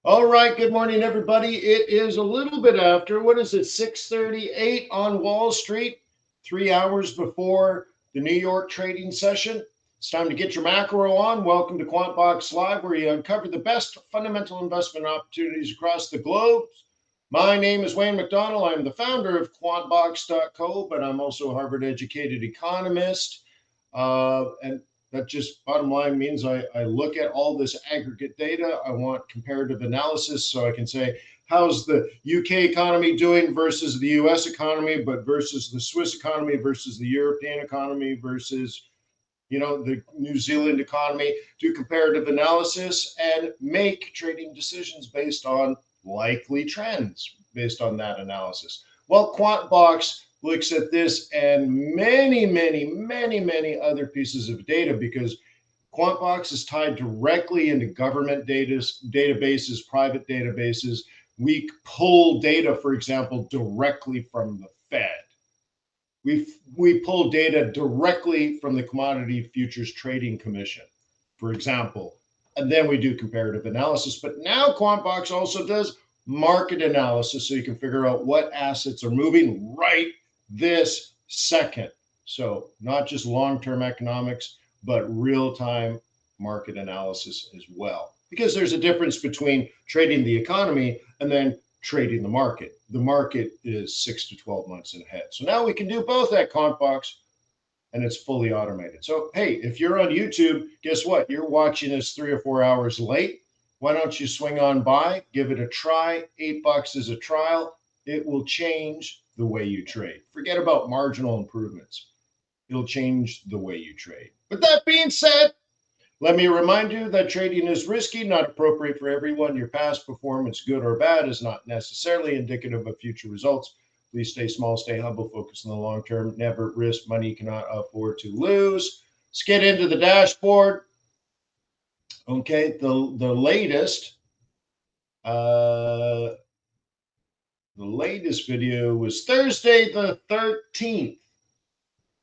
All right, good morning, everybody. It is a little bit after, what is it, 6:38 on Wall Street, 3 hours before the New York trading session. It's time to get your macro on. Welcome to QuantBox Live, where you uncover the best fundamental investment opportunities across the globe. My name is Wayne McDonald. I'm the founder of QuantBox.co, but I'm also a Harvard-educated economist. And that just bottom line means I look at all this aggregate data. I want comparative analysis so I can say, how's the UK economy doing versus the US economy, but versus the Swiss economy versus the European economy versus the New Zealand economy, do comparative analysis and make trading decisions based on likely trends based on that analysis. Well, QuantBox looks at this and many other pieces of data because QuantBox is tied directly into government databases, private databases. We pull data, for example, directly from the Fed. We pull data directly from the Commodity Futures Trading Commission, for example, and then we do comparative analysis. But now QuantBox also does market analysis, so you can figure out what assets are moving right this second. So not just long-term economics, but real-time market analysis as well. Because there's a difference between trading the economy and then trading the market. The market is 6 to 12 months ahead. So now we can do both at QuantBox, and it's fully automated. So, hey, if you're on YouTube, guess what? You're watching this 3 or 4 hours late. Why don't you swing on by, give it a try? $8 is a trial. It will change the way you trade. Forget about marginal improvements. It'll change the way you trade. But that being said, let me remind you that trading is risky, not appropriate for everyone. Your past performance, good or bad, is not necessarily indicative of future results. Please stay small, stay humble, focus on the long term. Never risk money you cannot afford to lose. Let's get into the dashboard. Okay, the latest video was Thursday the 13th.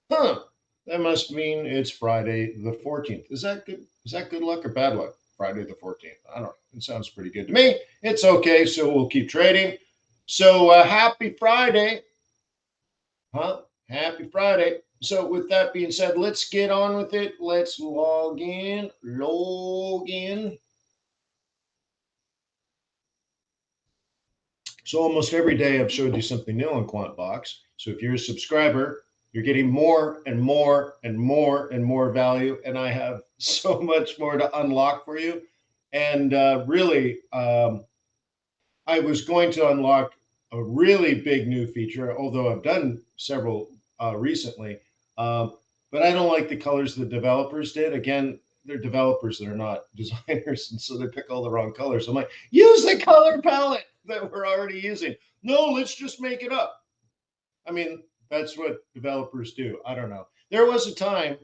That must mean it's Friday the 14th. Is that good? Is that good luck or bad luck? Friday the 14th. I don't know. It sounds pretty good to me. It's okay. So we'll keep trading. So happy Friday. Happy Friday. So with that being said, let's get on with it. Let's log in. So almost every day I've showed you something new on QuantBox. So if you're a subscriber, you're getting more and more value, and I have so much more to unlock for you. And really, I was going to unlock a really big new feature, although I've done several recently. But I don't like the colors the developers did. Again, they're developers, they're not designers, and so they pick all the wrong colors. I'm like, use the color palette that we're already using. No, let's just make it up. I mean, that's what developers do. I don't know. There was a time,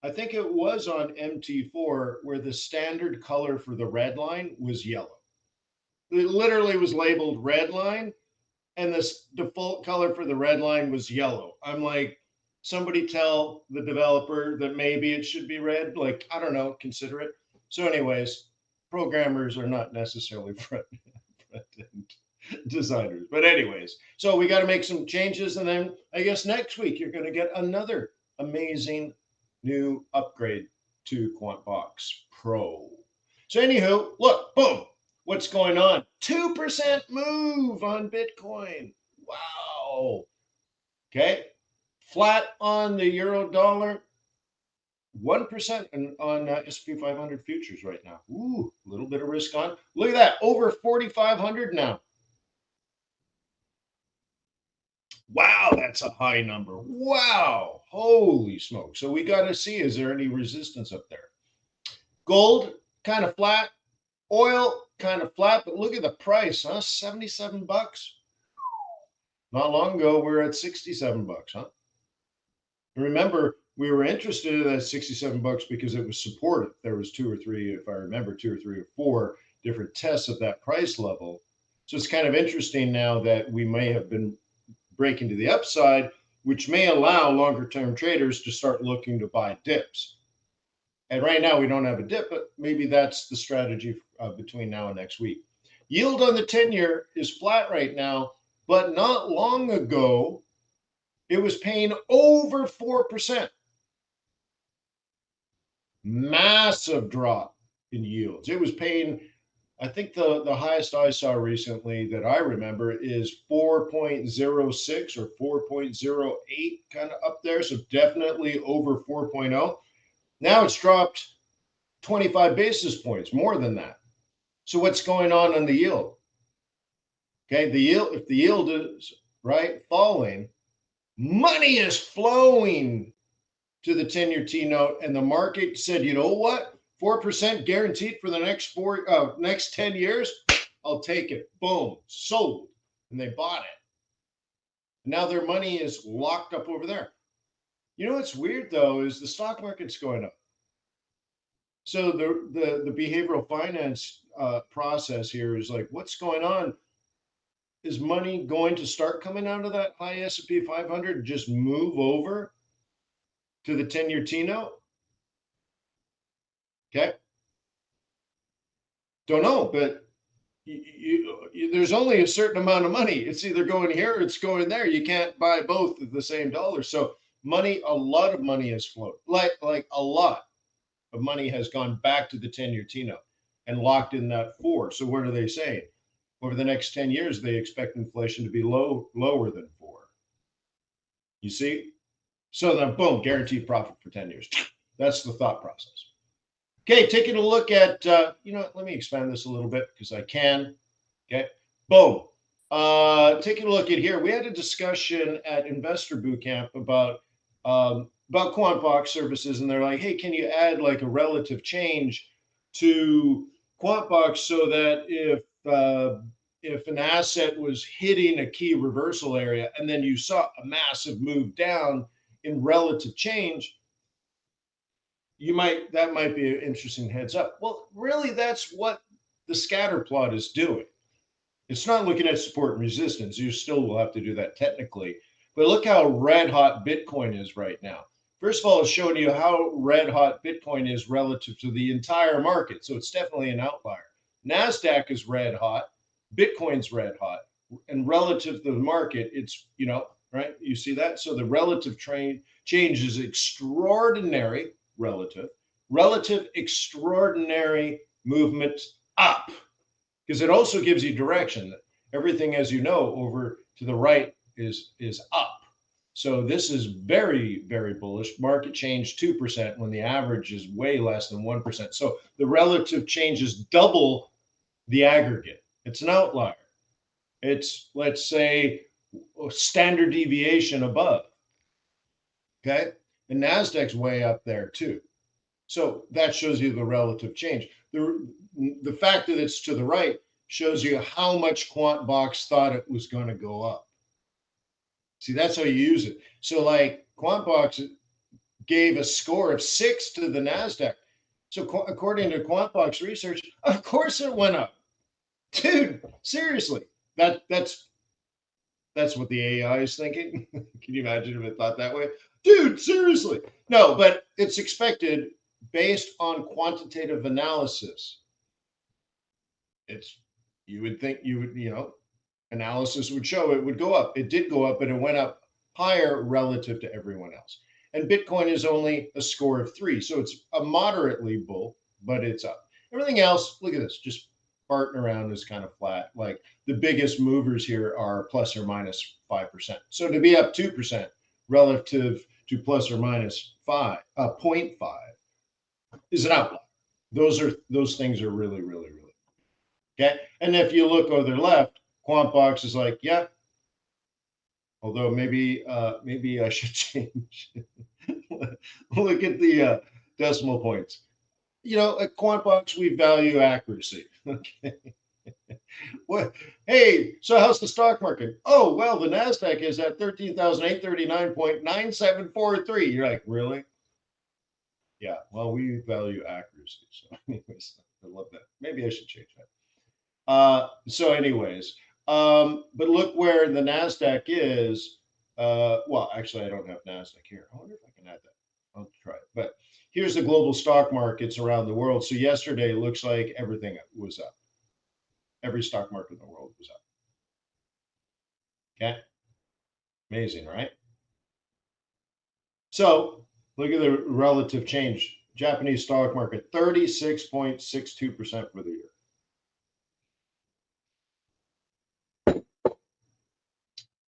I think it was on MT4, where the standard color for the red line was yellow. It literally was labeled red line, and the default color for the red line was yellow. I'm like, somebody tell the developer that maybe it should be red. Like, I don't know, consider it. So anyways, programmers are not necessarily front-end designers. But anyways, so we got to make some changes. And then I guess next week you're going to get another amazing new upgrade to QuantBox Pro. So anywho, look, boom, what's going on? 2% move on Bitcoin. Wow. Okay. Flat on the euro dollar. 1% on S&P 500 futures right now. Ooh, a little bit of risk on. Look at that, over 4,500 now. Wow, that's a high number. Wow, holy smoke. So we got to see, is there any resistance up there? Gold, kind of flat. Oil, kind of flat, but look at the price, huh? $77. Not long ago, we were at $67, huh? And remember, we were interested in that $67 because it was supported. There was 2 or 3, if I remember, 2 or 3 or 4 different tests of that price level. So it's kind of interesting now that we may have been breaking to the upside, which may allow longer term traders to start looking to buy dips. And right now we don't have a dip, but maybe that's the strategy between now and next week. Yield on the 10-year is flat right now, but not long ago, it was paying over 4%. Massive drop in yields. It was paying, I think the highest I saw recently that I remember is 4.06 or 4.08, kind of up there. So definitely over 4.0. Now it's dropped 25 basis points, more than that. So what's going on the yield? Okay, the yield, if the yield is right falling, money is flowing to the 10-year T note, and the market said, you know what, 4% guaranteed for the next 10 years. I'll take it. Boom, sold, and they bought it. Now their money is locked up over there. You know what's weird though is the stock market's going up. So the behavioral finance process here is like, what's going on? Is money going to start coming out of that high S&P 500 and just move over to the 10-year T note? Okay. Don't know, but there's only a certain amount of money. It's either going here or it's going there. You can't buy both at the same dollar. So money, a lot of money has flowed. Like a lot of money has gone back to the 10-year T note and locked in that 4. So what are they saying? Over the next 10 years, they expect inflation to be lower than 4. You see? So then, boom, guaranteed profit for 10 years. That's the thought process. Okay, taking a look at, let me expand this a little bit because I can. Okay, boom. Taking a look at here, we had a discussion at Investor Bootcamp about QuantBox services, and they're like, hey, can you add like a relative change to QuantBox so that if an asset was hitting a key reversal area and then you saw a massive move down in relative change, that might be an interesting heads up. Well, really, that's what the scatter plot is doing. It's not looking at support and resistance. You still will have to do that technically. But look how red hot Bitcoin is right now. First of all, it's showing you how red hot Bitcoin is relative to the entire market. So it's definitely an outlier. NASDAQ is red hot. Bitcoin's red hot. And relative to the market, it's, right? You see that? So the relative change is extraordinary. Relative extraordinary movement up, because it also gives you direction that everything, as you know, over to the right is up. So this is very, very bullish. Market change 2% when the average is way less than 1%. So the relative change is double the aggregate. It's an outlier. It's, let's say, a standard deviation above. Okay. The NASDAQ's way up there too. So that shows you the relative change. The fact that it's to the right shows you how much QuantBox thought it was going to go up. See, that's how you use it. So like QuantBox gave a score of 6 to the NASDAQ. So according to QuantBox research, of course it went up. Dude, seriously, that's what the AI is thinking. Can you imagine if it thought that way? Dude, seriously. No, but it's expected based on quantitative analysis. You would think analysis would show it would go up. It did go up, but it went up higher relative to everyone else. And Bitcoin is only a score of 3. So it's a moderately bull, but it's up. Everything else, look at this, just farting around is kind of flat. Like the biggest movers here are plus or minus 5%. So to be up 2% relative to plus or minus 0.5 is an outlier. Those things are really, really, really okay. And if you look over left, QuantBox is like, yeah. Although maybe I should change. Look at the decimal points. At QuantBox we value accuracy. Okay. What? Hey, so how's the stock market? Oh well, the NASDAQ is at 13,839.9743. You're like, really? Yeah. Well, we value accuracy. So, anyways, I love that. Maybe I should change that. So anyways, but look where the NASDAQ is. Well, actually, I don't have NASDAQ here. I wonder if I can add that. I'll try it. But here's the global stock markets around the world. So yesterday, it looks like everything was up. every stock market in the world was up. Okay. Amazing, right? So look at the relative change. Japanese stock market, 36.62% for the year.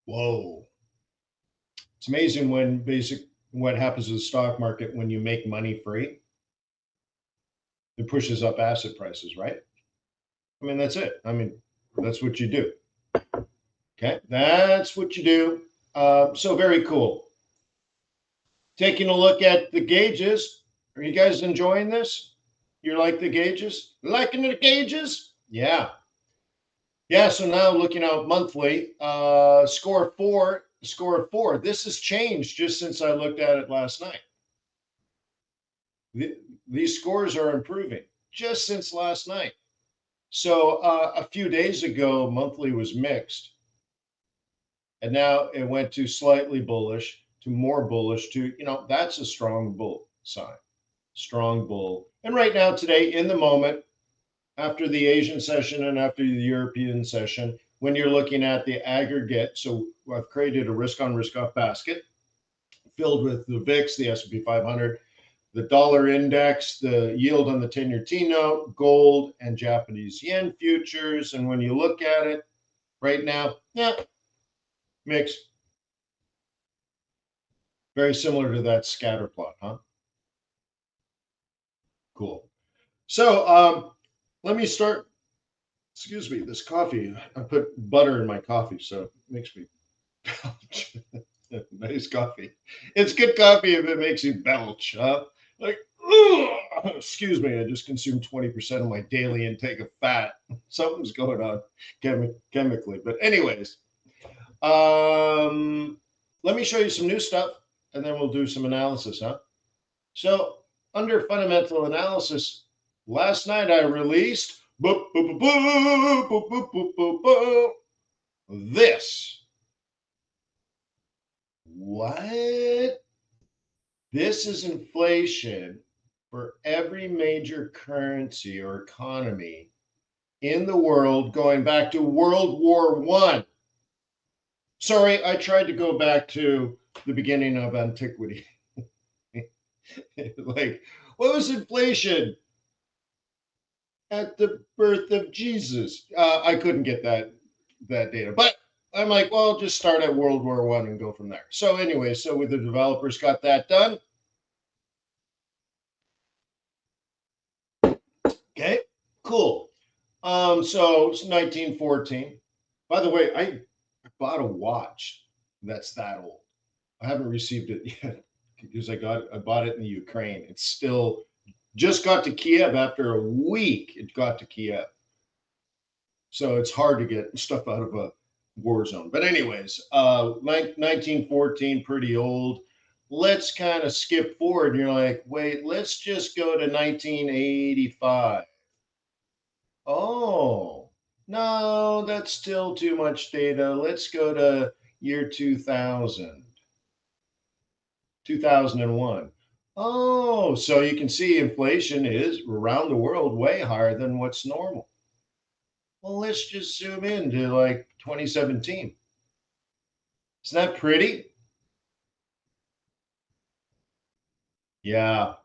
Whoa. It's amazing what happens to the stock market when you make money free. It pushes up asset prices, right? I mean, that's it. I mean, that's what you do. Okay, that's what you do. So very cool. Taking a look at the gauges. Are you guys enjoying this? You like the gauges? Liking the gauges? Yeah. Yeah, so now looking out monthly, score of four. This has changed just since I looked at it last night. These scores are improving just since last night. So a few days ago, monthly was mixed. And now it went to slightly bullish to more bullish to, that's a strong bull sign, strong bull. And right now, today, in the moment, after the Asian session and after the European session, when you're looking at the aggregate, so I've created a risk on risk off basket filled with the VIX, the S&P 500, the dollar index, the yield on the 10-year T-note, gold, and Japanese yen futures. And when you look at it right now, yeah, mixed. Very similar to that scatter plot, huh? Cool. So let me start. Excuse me, this coffee. I put butter in my coffee, so it makes me belch. Nice coffee. It's good coffee if it makes you belch, huh? Like, excuse me, I just consumed 20% of my daily intake of fat. Something's going on chemically. But anyways, let me show you some new stuff, and then we'll do some analysis, huh? So under fundamental analysis, last night I released this. What? This is inflation for every major currency or economy in the world going back to World War I. Sorry, I tried to go back to the beginning of antiquity. Like, what was inflation at the birth of Jesus? I couldn't get that data, but I'm like, well, just start at World War I and go from there. So anyway, so with the developers got that done. Okay, cool. So it's 1914. By the way, I bought a watch that's that old. I haven't received it yet because I bought it in the Ukraine. It's still just got to Kiev after a week. It got to Kiev. So it's hard to get stuff out of a war zone. But anyways, 1914, pretty old. Let's kind of skip forward. And you're like, wait, let's just go to 1985. Oh, no, that's still too much data. Let's go to year 2000, 2001. Oh, so you can see inflation is around the world way higher than what's normal. Well, let's just zoom in to like 2017. Isn't that pretty? Yeah.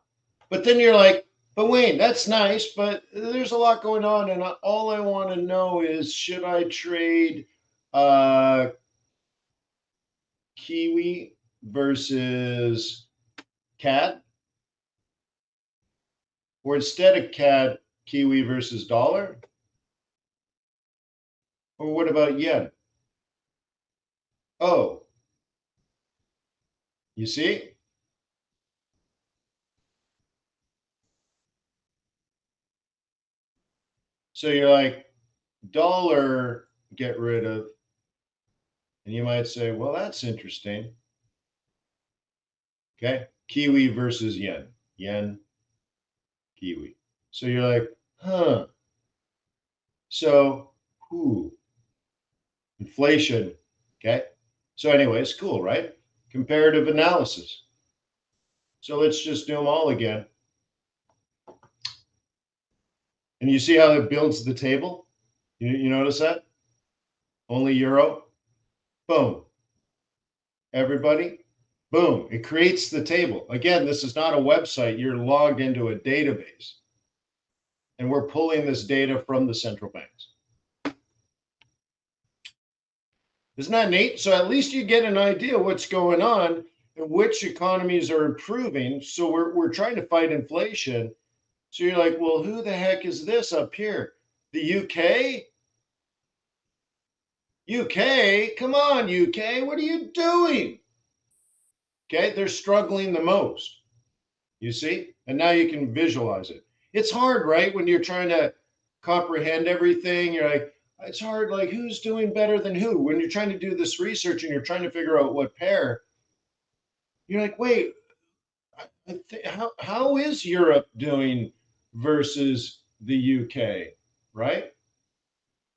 But then you're like, but Wayne, that's nice, but there's a lot going on. And all I want to know is, should I trade Kiwi versus CAD? Or instead of CAD, Kiwi versus dollar? Or what about yen? Oh, you see? So you're like, dollar, get rid of. And you might say, well, that's interesting. Okay. Kiwi versus yen. Yen, Kiwi. So you're like, huh. So, inflation. Okay. So, anyways, cool, right? Comparative analysis. So let's just do them all again. And you see how it builds the table? You notice that? Only euro. Boom. Everybody. Boom. It creates the table. Again, this is not a website. You're logged into a database. And we're pulling this data from the central banks. Isn't that neat? So at least you get an idea what's going on and which economies are improving. So we're trying to fight inflation. So you're like, well, who the heck is this up here? The UK? UK? Come on, UK. What are you doing? Okay, they're struggling the most. You see? And now you can visualize it. It's hard, right? When you're trying to comprehend everything, you're like, it's hard, like who's doing better than who? When you're trying to do this research and you're trying to figure out what pair, you're like, wait, how is Europe doing versus the UK, right?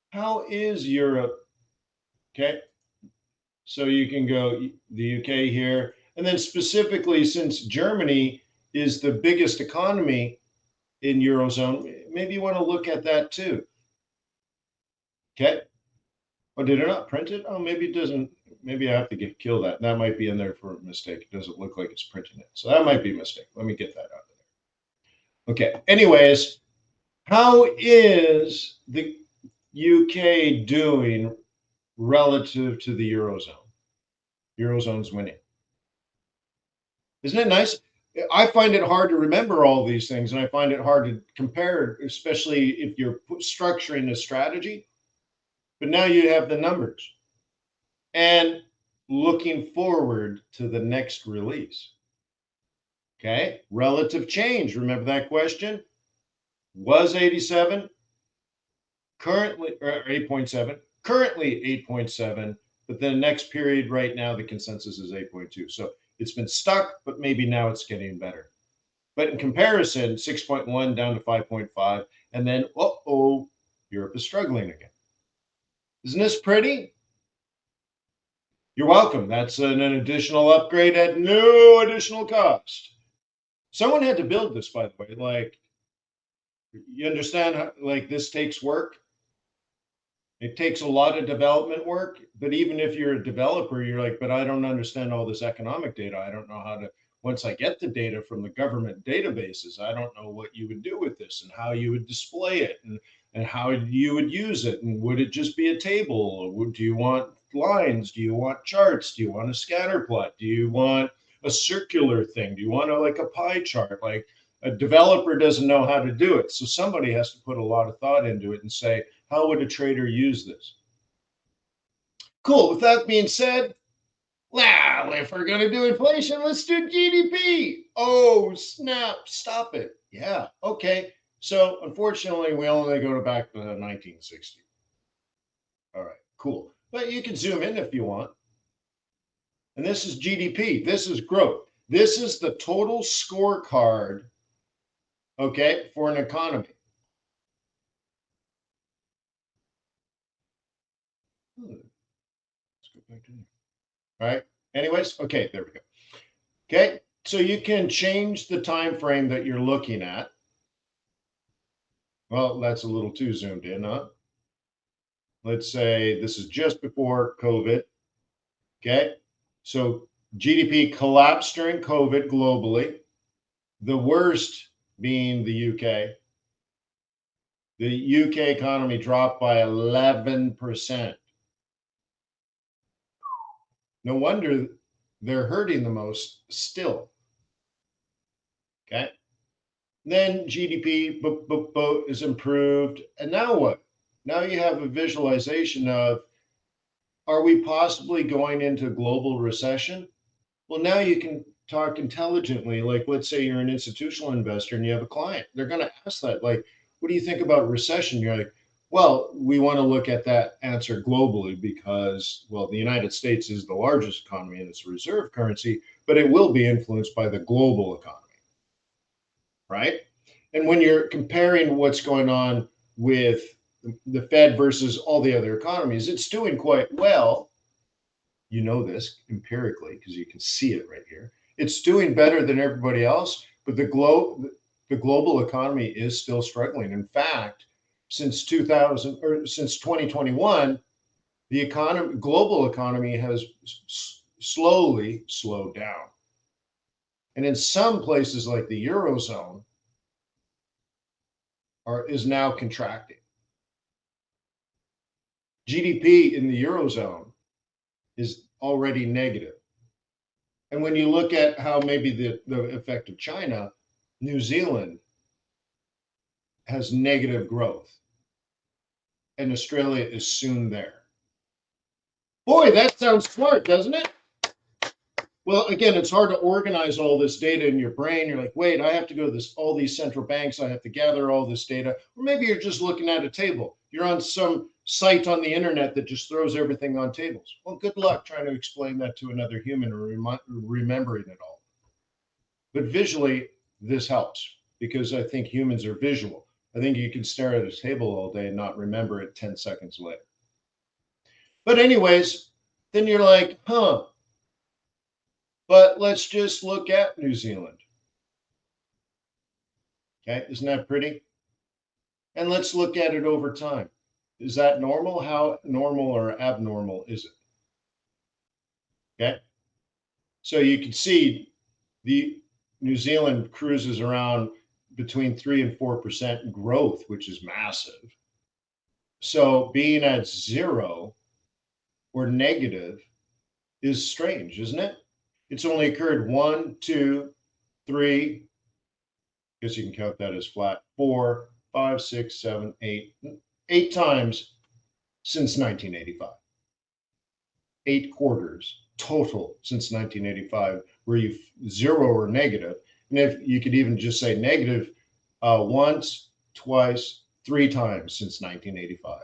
How is Europe? Okay. So you can go the UK here. And then specifically, since Germany is the biggest economy in Eurozone, maybe you want to look at that too. Okay. Oh, did it not print it? Oh, maybe it doesn't. Maybe I have to kill that. That might be in there for a mistake. It doesn't look like it's printing it. So that might be a mistake. Let me get that out of there. Okay. Anyways, how is the UK doing relative to the Eurozone? Eurozone's winning. Isn't it nice? I find it hard to remember all these things, and I find it hard to compare, especially if you're structuring a strategy. But now you have the numbers. And looking forward to the next release. Okay, relative change. Remember that question? Was 87, currently or 8.7, currently 8.7, but the next period right now, the consensus is 8.2. So it's been stuck, but maybe now it's getting better. But in comparison, 6.1 down to 5.5, and then, Europe is struggling again. Isn't this pretty? You're welcome. That's an additional upgrade at no additional cost. Someone had to build this, by the way. Like, you understand how, like, this takes work? It takes a lot of development work, but even if you're a developer, you're like, but I don't understand all this economic data. I don't know how to, once I get the data from the government databases, I don't know what you would do with this and how you would display it and how you would use it. And would it just be a table? Do you want lines? Do you want charts? Do you want a scatter plot? Do you want a circular thing? Do you want like a pie chart? Like, a developer doesn't know how to do it. So somebody has to put a lot of thought into it and say, how would a trader use this? Cool. With that being said, well, if we're going to do inflation, let's do GDP. Oh, snap. Stop it. Yeah. Okay. So unfortunately, we only go back to 1960. All right. Cool. But you can zoom in if you want. And this is GDP. This is growth. This is the total scorecard, okay, for an economy. Let's go back to there. All right. Anyways, okay, there we go. Okay, so you can change the time frame that you're looking at. Well, that's a little too zoomed in, huh? Let's say this is just before COVID. Okay, so GDP collapsed during COVID globally. The worst being the UK. The UK economy dropped by 11%. No wonder they're hurting the most still. Okay. Then GDP is improved. And now what? Now you have a visualization of, are we possibly going into global recession? Well, now you can talk intelligently. Like, let's say you're an institutional investor and you have a client. They're going to ask that, like, what do you think about recession? You're like, well, we want to look at that answer globally because, well, the United States is the largest economy and it's a reserve currency, but it will be influenced by the global economy, right? And when you're comparing what's going on with the Fed versus all the other economies, it's doing quite well. You know this empirically because you can see it right here. It's doing better than everybody else, but the global economy is still struggling. In fact, since 2000 or since 2021, the economy, global economy has slowly slowed down. And in some places like the Eurozone is now contracting. GDP in the Eurozone is already negative. And when you look at how maybe the effect of China, New Zealand has negative growth, and Australia is soon there. Boy, that sounds smart, doesn't it? Well, again, it's hard to organize all this data in your brain. You're like, wait, I have to go to all these central banks. I have to gather all this data. Or maybe you're just looking at a table. You're on some site on the internet that just throws everything on tables. Well, good luck trying to explain that to another human or remembering it all. But visually, this helps because I think humans are visual. I think you can stare at a table all day and not remember it 10 seconds later. But anyways, then you're like, huh. But let's just look at New Zealand. Okay, isn't that pretty? And let's look at it over time. Is that normal? How normal or abnormal is it? Okay, so you can see the New Zealand cruises around between 3 and 4% growth, which is massive. So being at zero or negative is strange, isn't it? It's only occurred 1, 2, 3. I guess you can count that as flat. 4, 5, 6, 7, 8 times since 1985. 8 quarters total since 1985, where you zero or negative. And if you could even just say negative once, twice, 3 times since 1985.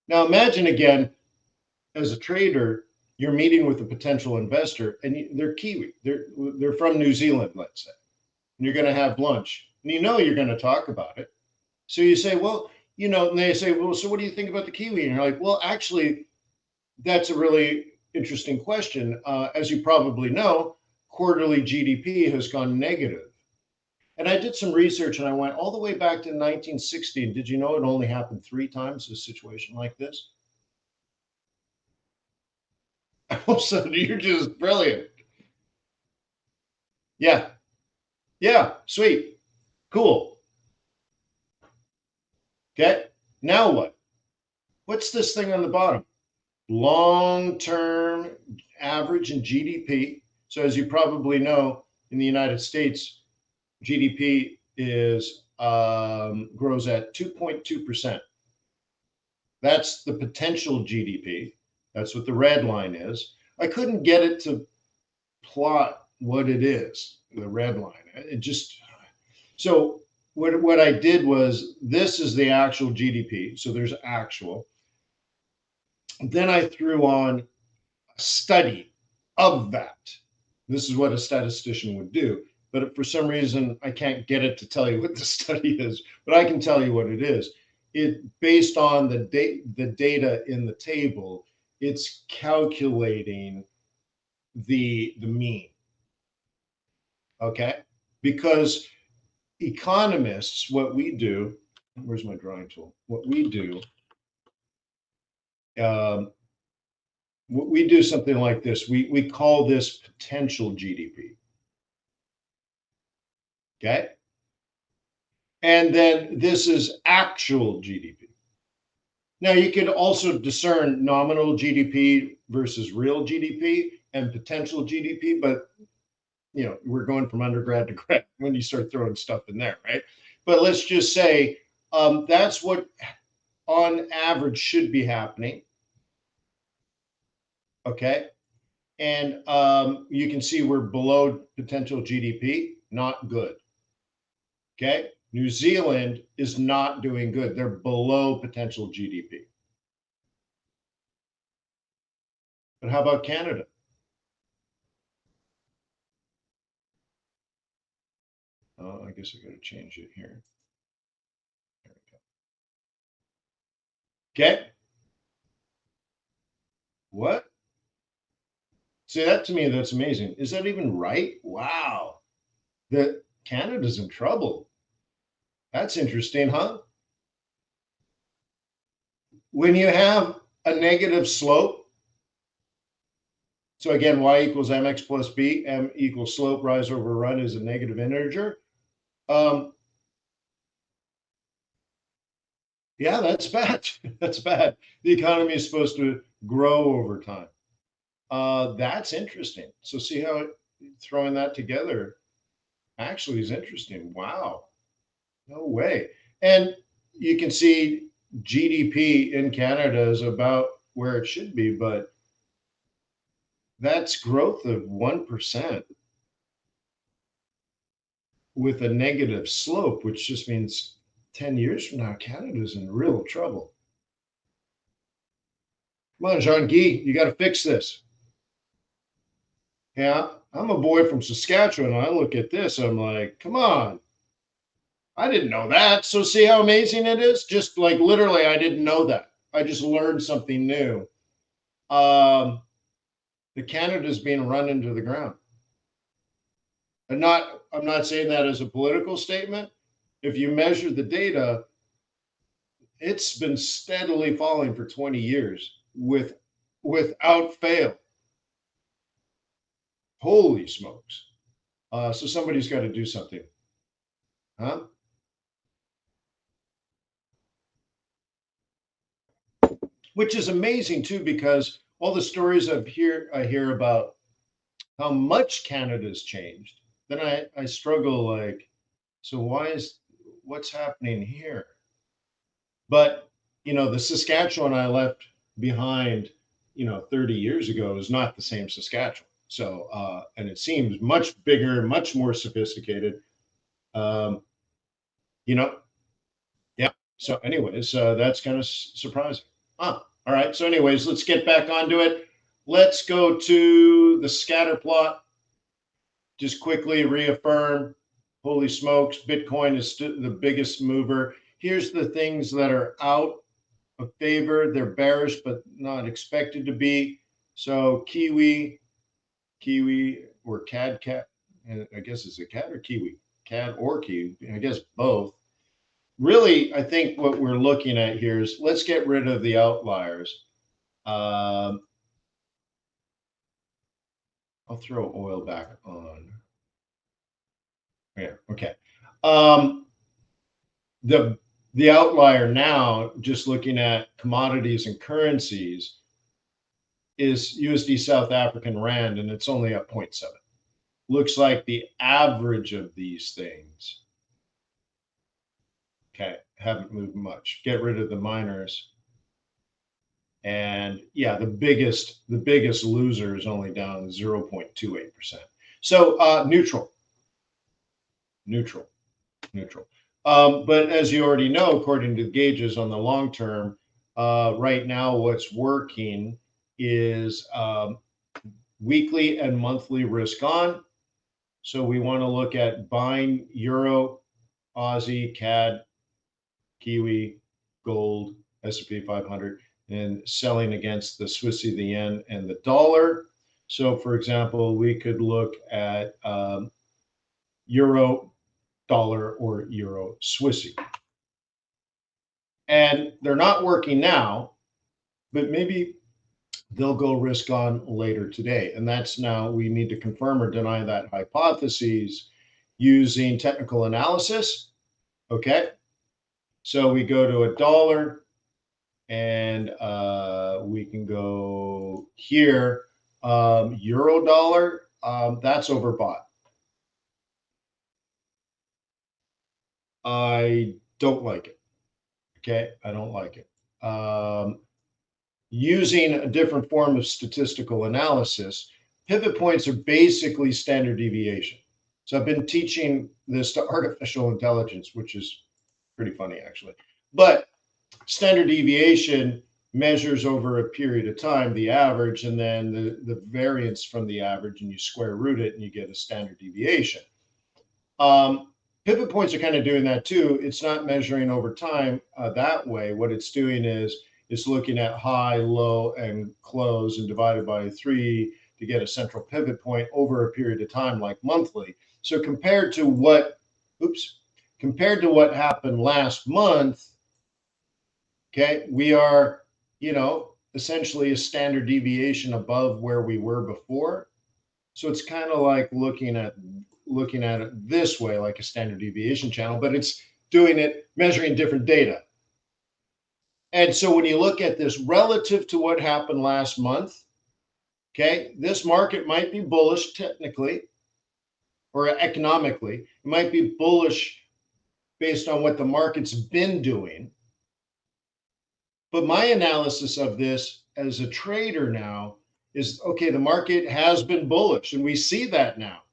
Now imagine again, as a trader, you're meeting with a potential investor, and they're Kiwi. They're from New Zealand, let's say. And you're going to have lunch, and you know you're going to talk about it. So you say, well, you know, and they say, well, so what do you think about the Kiwi? And you're like, well, actually, that's a really interesting question. As you probably know, quarterly GDP has gone negative. And I did some research, and I went all the way back to 1960. And did you know it only happened 3 times, a situation like this? So you're just brilliant. Yeah. Yeah. Sweet. Cool. Okay. Now what? What's this thing on the bottom? Long-term average in GDP. So as you probably know, in the United States, GDP is grows at 2.2%. That's the potential GDP. That's what the red line is. I couldn't get it to plot what it is, the red line. It just, so what I did was, this is the actual GDP. So there's actual. Then I threw on a study of that. This is what a statistician would do. But for some reason, I can't get it to tell you what the study is, but I can tell you what it is. It, based on the data in the table, it's calculating the mean. Okay, because economists, what we do, where's my drawing tool? What we do something like this. We call this potential GDP. Okay, and then this is actual GDP. Now you can also discern nominal GDP versus real GDP and potential GDP, but you know, we're going from undergrad to grad when you start throwing stuff in there, right? But let's just say that's what on average should be happening. Okay, and you can see we're below potential GDP, not good. Okay, New Zealand is not doing good. They're below potential GDP. But how about Canada? Oh, I guess I got to change it here. There we go. Okay. What? See, that to me, that's amazing. Is that even right? Wow. That Canada's in trouble. That's interesting, huh? when you have a negative slope, so again, y equals mx plus b, m equals slope, rise over run is a negative integer. Yeah, that's bad. That's bad. The economy is supposed to grow over time. That's interesting. So see how throwing that together actually is interesting. Wow. No way. And you can see GDP in Canada is about where it should be, but that's growth of 1% with a negative slope, which just means 10 years from now, Canada's in real trouble. Come on, Jean Guy, you got to fix this. Yeah, I'm a boy from Saskatchewan. And I look at this, I'm like, come on. I didn't know that. So see how amazing it is? Just like literally, I didn't know that. I just learned something new. The Canada's being run into the ground. And I'm not saying that as a political statement. If you measure the data, it's been steadily falling for 20 years without fail. Holy smokes. So somebody's got to do something. Huh? Which is amazing too, because all the stories I hear about how much Canada's changed, then I struggle like, so what's happening here? But the Saskatchewan I left behind, 30 years ago is not the same Saskatchewan. So and it seems much bigger, much more sophisticated. Um, you know, yeah. So, anyways, that's kind of surprising. All right. So, anyways, let's get back onto it. Let's go to the scatter plot. Just quickly reaffirm. Holy smokes, Bitcoin is the biggest mover. Here's the things that are out of favor. They're bearish, but not expected to be. So Kiwi or CAD, I guess it's a CAD or Kiwi, CAD or Kiwi, I guess both. Really, I think what we're looking at here is let's get rid of the outliers. I'll throw oil back on. Yeah, okay. The outlier now, just looking at commodities and currencies, is USD South African Rand, and it's only at 0.7. Looks like the average of these things, okay, haven't moved much. Get rid of the miners. And yeah, the biggest loser is only down 0.28%. So neutral. But as you already know, according to the gauges on the long term, right now what's working is weekly and monthly risk on. So we want to look at buying Euro, Aussie, CAD, Kiwi, gold, S&P 500, and selling against the Swissy, the yen, and the dollar. So for example, we could look at Euro, dollar, or Euro, Swissy. And they're not working now, but maybe they'll go risk on later today. And that's now we need to confirm or deny that hypothesis using technical analysis. Okay. So we go to a dollar and we can go here. Euro dollar, that's overbought. I don't like it. Okay. I don't like it. Using a different form of statistical analysis, pivot points are basically standard deviation. So I've been teaching this to artificial intelligence, which is pretty funny actually. But standard deviation measures over a period of time the average and then the variance from the average, and you square root it and you get a standard deviation. Pivot points are kind of doing that too. It's not measuring over time that way. What it's doing is it's looking at high, low, and close and divided by 3 to get a central pivot point over a period of time, like monthly. So compared to what happened last month, okay, we are essentially a standard deviation above where we were before. So it's kind of like looking at it this way, like a standard deviation channel, but it's measuring different data. And so when you look at this relative to what happened last month, okay, this market might be bullish technically or economically. It might be bullish based on what the market's been doing. But my analysis of this as a trader now is, okay, the market has been bullish and we see that now.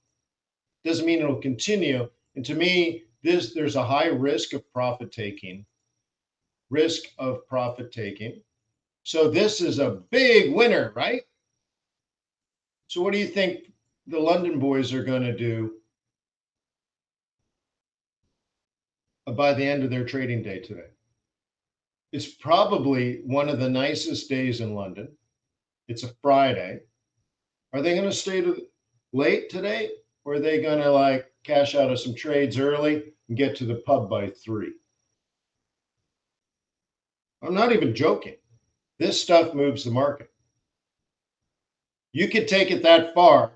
Doesn't mean it'll continue. And to me, there's a high risk of profit taking. So this is a big winner, right? So what do you think the London boys are going to do by the end of their trading day today? It's probably one of the nicest days in London. It's a Friday. Are they going to stay late today, or are they going to like cash out of some trades early and get to the pub by 3? I'm not even joking. This stuff moves the market. You could take it that far.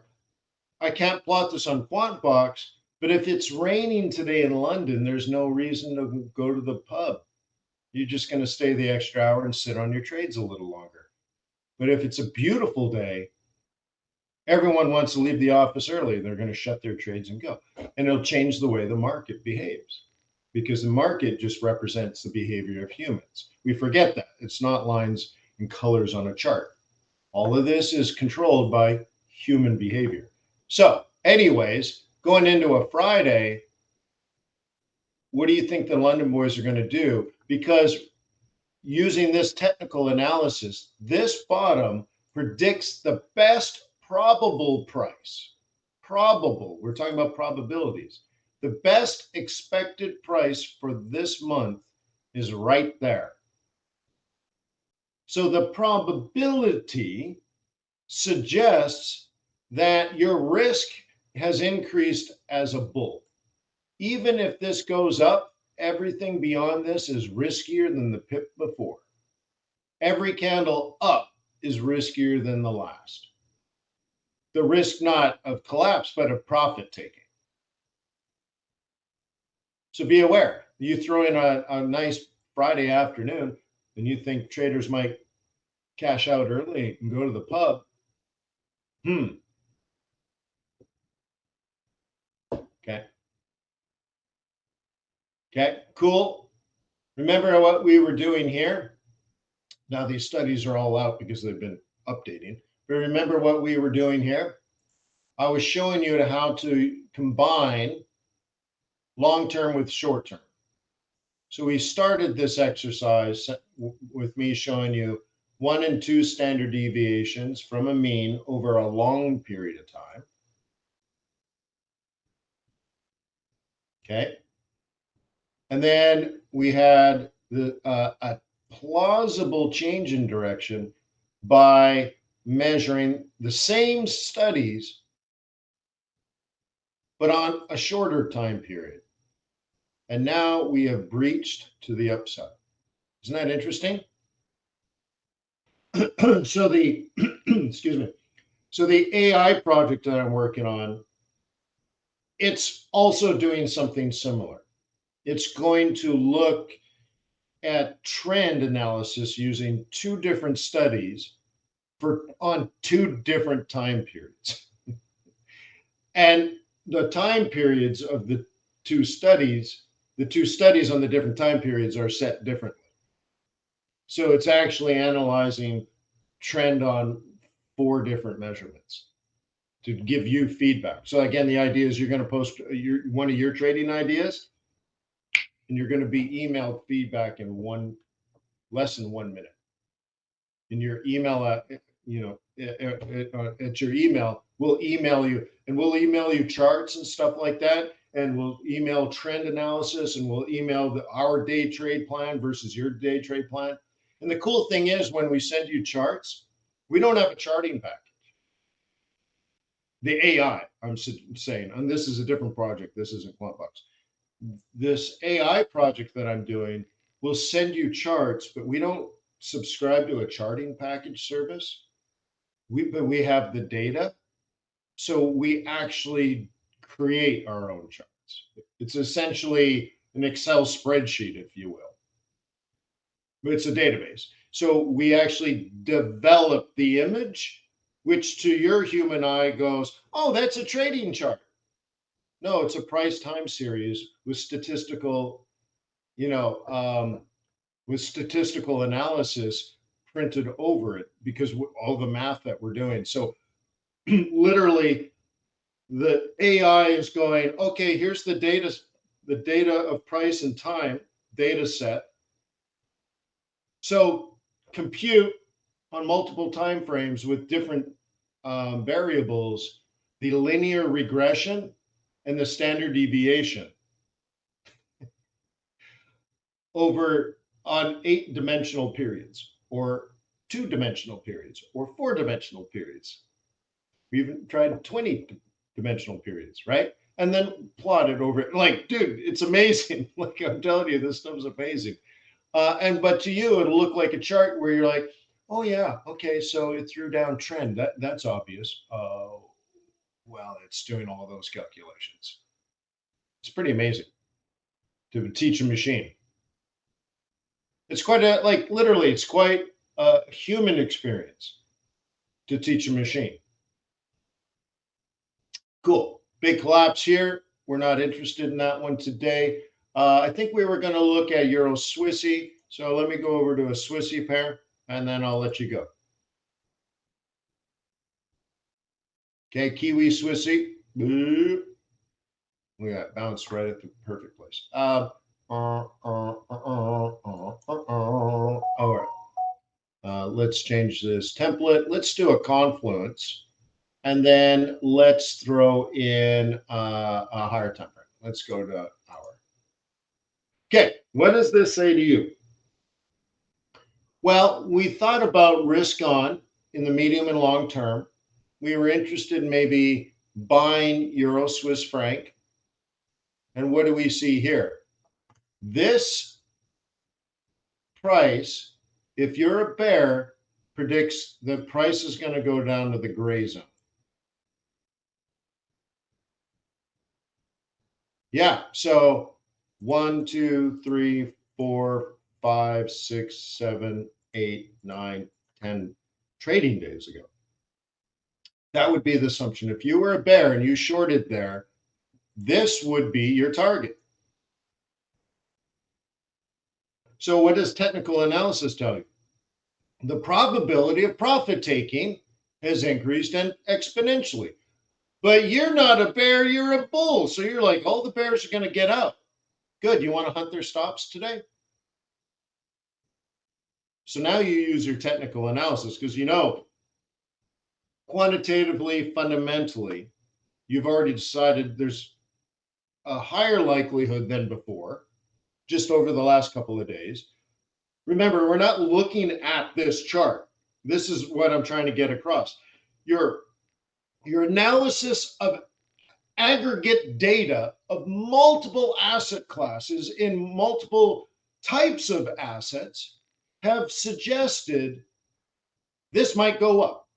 I can't plot this on QuantBox, but if it's raining today in London, there's no reason to go to the pub. You're just going to stay the extra hour and sit on your trades a little longer. But if it's a beautiful day, everyone wants to leave the office early. They're going to shut their trades and go. And it'll change the way the market behaves, because the market just represents the behavior of humans. We forget that. It's not lines and colors on a chart. All of this is controlled by human behavior. So anyways, going into a Friday, what do you think the London boys are going to do? Because using this technical analysis, this bottom predicts the best probable price. Probable, we're talking about probabilities. The best expected price for this month is right there. So the probability suggests that your risk has increased as a bull. Even if this goes up, everything beyond this is riskier than the pip before. Every candle up is riskier than the last. The risk not of collapse, but of profit taking. So be aware. You throw in a nice Friday afternoon and you think traders might cash out early and go to the pub. Okay, cool. Remember what we were doing here? Now these studies are all out because they've been updating. But remember what we were doing here? I was showing you how to combine long-term with short-term. So we started this exercise with me showing you 1 and 2 standard deviations from a mean over a long period of time. Okay. And then we had a plausible change in direction by measuring the same studies, but on a shorter time period. And now we have breached to the upside. Isn't that interesting? So the excuse me. So the AI project that I'm working on, it's also doing something similar. It's going to look at trend analysis using 2 different studies on 2 different time periods. And the time periods of the 2 studies on the different time periods are set differently. So it's actually analyzing trend on 4 different measurements to give you feedback. So again, the idea is you're going to post one of your trading ideas, and you're going to be emailed feedback in less than 1 minute. In your email, at your email, we'll email you, and we'll email you charts and stuff like that, and we'll email trend analysis, and we'll email our day trade plan versus your day trade plan. And the cool thing is, when we send you charts, we don't have a charting package. The AI, I'm saying, and this is a different project. This isn't QuantBox. This AI project that I'm doing will send you charts, but we don't subscribe to a charting package service. But we have the data, so we actually create our own charts. It's essentially an Excel spreadsheet, if you will, but it's a database. So we actually develop the image, which to your human eye goes, oh, that's a trading chart. No, it's a price time series with statistical, you know, with statistical analysis printed over it because all the math that we're doing. So literally the AI is going, okay, here's the data of price and time data set. So compute on multiple time frames with different variables, the linear regression and the standard deviation over on 8-dimensional periods or 2-dimensional periods or 4-dimensional periods. We even tried 20-dimensional periods, right? And then plotted over it. Like, dude, it's amazing. Like I'm telling you, this stuff's amazing. But to you, it'll look like a chart where you're like, oh yeah, okay, so it threw down trend. That's obvious. Well, it's doing all those calculations. It's pretty amazing to teach a machine. It's quite a like literally, it's quite a human experience to teach a machine. Cool. Big collapse here. We're not interested in that one today. I think we were going to look at Euro Swissy. So let me go over to a Swissy pair and then I'll let you go. Okay, Kiwi Swissy. We got bounced right at the perfect place. All right. Let's change this template. Let's do a confluence. And then let's throw in a higher time frame. Let's go to hour. Okay, what does this say to you? Well, we thought about risk on in the medium and long term. We were interested in maybe buying Euro Swiss franc. And what do we see here? This price, if you're a bear, predicts the price is going to go down to the gray zone. Yeah, so 1, 2, 3, 4, 5, 6, 7, 8, 9, 10 trading days ago. That would be the assumption. If you were a bear and you shorted there, this would be your target. So what does technical analysis tell you? The probability of profit taking has increased and exponentially. But you're not a bear, you're a bull. So you're like, all the bears are going to get out. Good. You want to hunt their stops today? So now you use your technical analysis because you know quantitatively, fundamentally, you've already decided there's a higher likelihood than before, just over the last couple of days. Remember, we're not looking at this chart. This is what I'm trying to get across. Your analysis of aggregate data of multiple asset classes in multiple types of assets have suggested this might go up.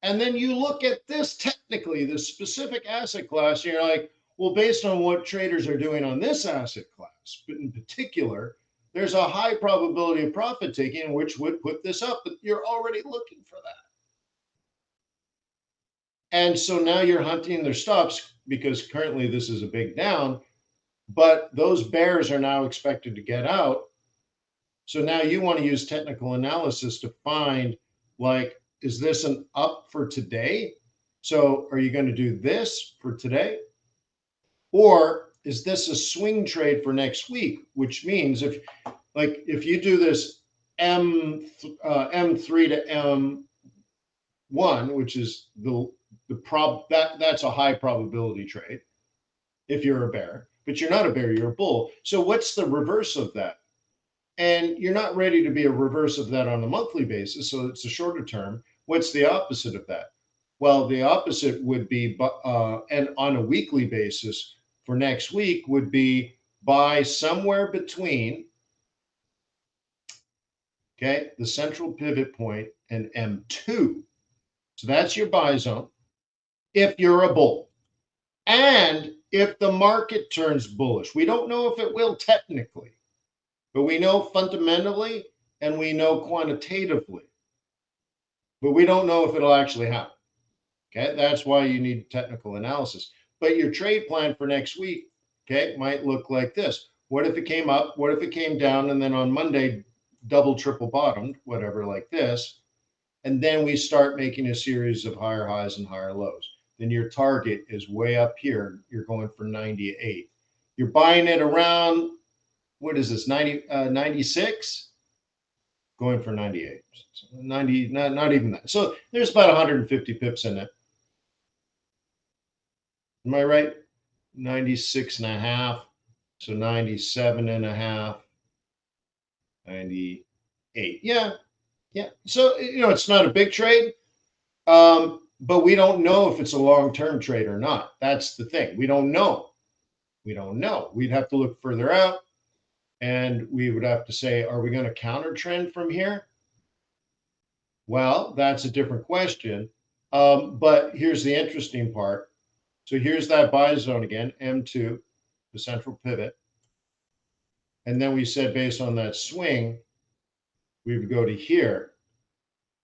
And then you look at this technically, this specific asset class, and you're like, well, based on what traders are doing on this asset class, but in particular, there's a high probability of profit taking, which would put this up, but you're already looking for that. And so now you're hunting their stops because currently this is a big down, but those bears are now expected to get out. So now you want to use technical analysis to find, like, is this an up for today? So are you going to do this for today? Or is this a swing trade for next week? Which means if you do this M3 to M1, which is that's a high probability trade if you're a bear, but you're not a bear, you're a bull. So what's the reverse of that? And you're not ready to be a reverse of that on a monthly basis, so it's a shorter term. What's the opposite of that? Well, the opposite would be, and on a weekly basis for next week would be buy somewhere between okay, the central pivot point, and M2. So that's your buy zone if you're a bull. And if the market turns bullish, we don't know if it will technically, but we know fundamentally and we know quantitatively, but we don't know if it'll actually happen. Okay, that's why you need technical analysis. But your trade plan for next week, okay, might look like this. What if it came up? What if it came down and then on Monday, double, triple bottomed, whatever, like this? And then we start making a series of higher highs and higher lows. Then your target is way up here. You're going for 98. You're buying it around, what is this, 96? Going for 98. 90, not even that. So there's about 150 pips in it. Am I right? 96 and a half. So 97 and a half. 98. Yeah. Yeah. So, it's not a big trade. But we don't know if it's a long-term trade or not. That's the thing. We don't know. We don't know. We'd have to look further out and we would have to say, are we going to counter trend from here? Well, that's a different question. But here's the interesting part. So here's that buy zone again, M2, the central pivot. And then we said based on that swing, we would go to here.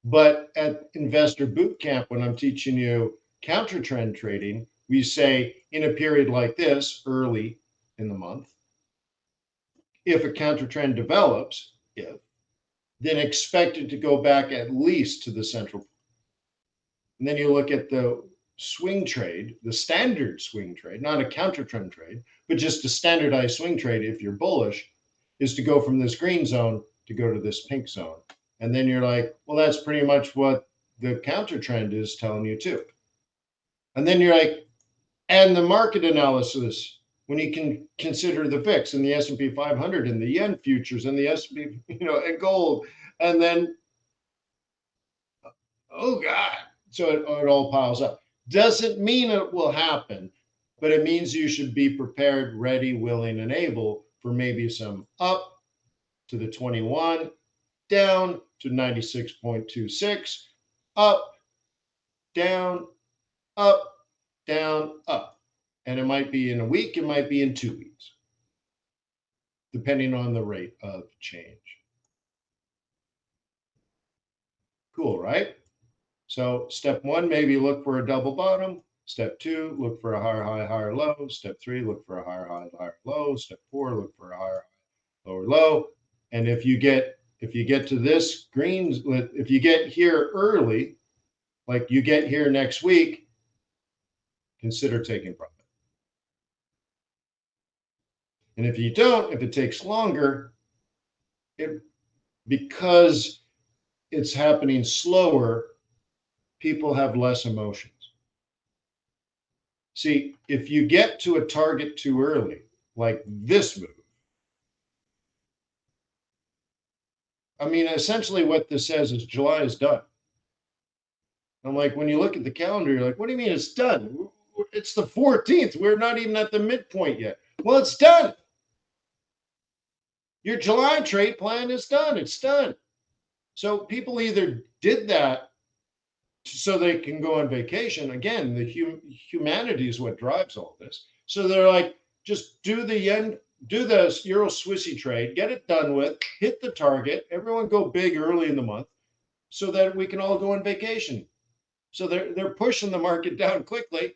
But at Investor Bootcamp, when I'm teaching you counter trend trading, we say in a period like this, early in the month, if a counter trend develops, then expect it to go back at least to the central. And then you look at the swing trade, the standard swing trade, not a counter trend trade, but just a standardized swing trade, if you're bullish, is to go from this green zone to go to this pink zone. And then you're like, well, that's pretty much what the counter trend is telling you too. And then you're like, and the market analysis, when you can consider the VIX and the S&P 500 and the yen futures and the S&P, and gold, and then, oh God, so it all piles up. Doesn't mean it will happen, but it means you should be prepared, ready, willing, and able for maybe some up to the 21, down to 96.26, up, down, up, down, up. And it might be in a week, it might be in 2 weeks, depending on the rate of change. Cool, right? So step one, maybe look for a double bottom. Step two, look for a higher high, higher low. Step three, look for a higher high, higher low. Step four, look for a higher high, lower low. And if you get to this green, if you get here early, like you get here next week, consider taking profit. And if you don't, if it takes longer, because it's happening slower, people have less emotions. See, if you get to a target too early, like this move, I mean, essentially what this says is July is done. I'm like, when you look at the calendar, you're like, what do you mean it's done? It's the 14th. We're not even at the midpoint yet. Well, it's done. Your July trade plan is done. It's done. So people either did that so they can go on vacation. Again, the humanity is what drives all this. So they're like, just do the Euro Swissy trade, get it done with, hit the target. Everyone go big early in the month so that we can all go on vacation. So they're pushing the market down quickly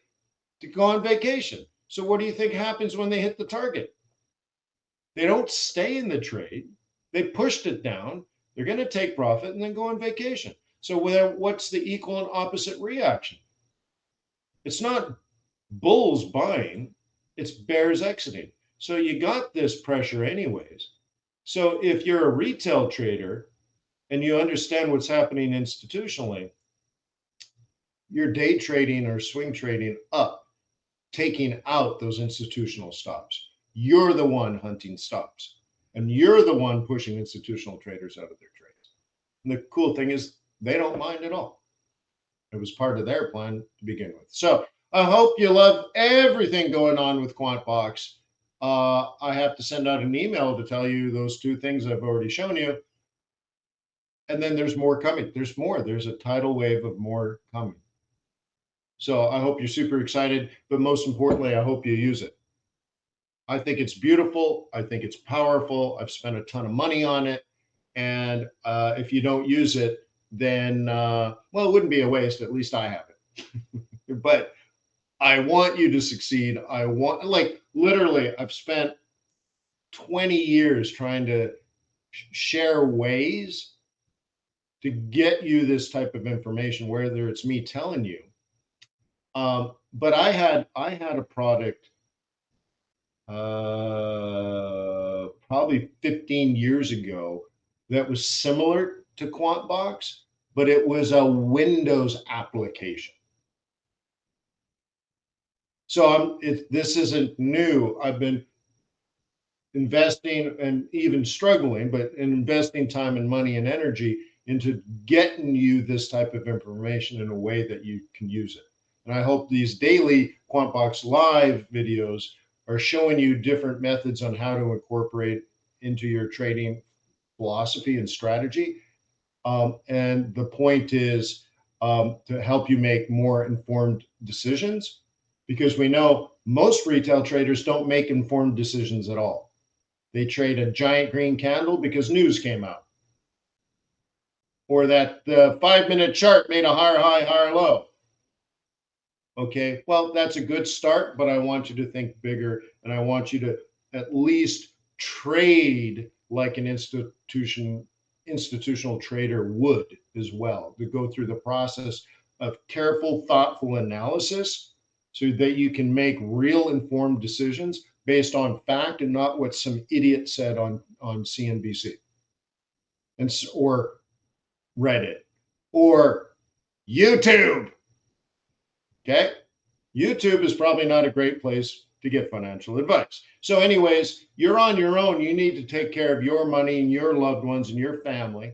to go on vacation. So what do you think happens when they hit the target? They don't stay in the trade. They pushed it down. They're going to take profit and then go on vacation. So what's the equal and opposite reaction? It's not bulls buying, it's bears exiting. So you got this pressure anyways. So if you're a retail trader and you understand what's happening institutionally, you're day trading or swing trading up, taking out those institutional stops. You're the one hunting stops, and you're the one pushing institutional traders out of their trades. And the cool thing is they don't mind at all. It was part of their plan to begin with. So I hope you love everything going on with QuantBox. I have to send out an email to tell you those two things I've already shown you. And then there's more coming. There's more. There's a tidal wave of more coming. So I hope you're super excited, but most importantly, I hope you use it. I think it's beautiful. I think it's powerful. I've spent a ton of money on it. And if you don't use it, then, well, it wouldn't be a waste. At least I have it. But I want you to succeed. I want, like, literally, I've spent 20 years trying to share ways to get you this type of information, whether it's me telling you. But I had a product probably 15 years ago that was similar to QuantBox, but it was a Windows application. So this isn't new. I've been investing and even struggling, but investing time and money and energy into getting you this type of information in a way that you can use it. And I hope these daily QuantBox live videos are showing you different methods on how to incorporate into your trading philosophy and strategy. And the point is to help you make more informed decisions, because we know most retail traders don't make informed decisions at all. They trade a giant green candle because news came out, or that the 5-minute chart made a higher high, higher low. Okay, well, that's a good start, but I want you to think bigger, and I want you to at least trade like an institutional trader would as well, to go through the process of careful, thoughtful analysis so that you can make real informed decisions based on fact and not what some idiot said on CNBC or Reddit or YouTube. Okay, YouTube is probably not a great place to get financial advice. So anyways, you're on your own. You need to take care of your money and your loved ones and your family.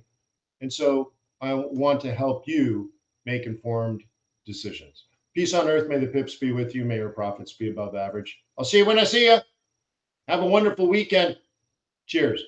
And so I want to help you make informed decisions. Peace on earth. May the pips be with you. May your profits be above average. I'll see you when I see you. Have a wonderful weekend. Cheers.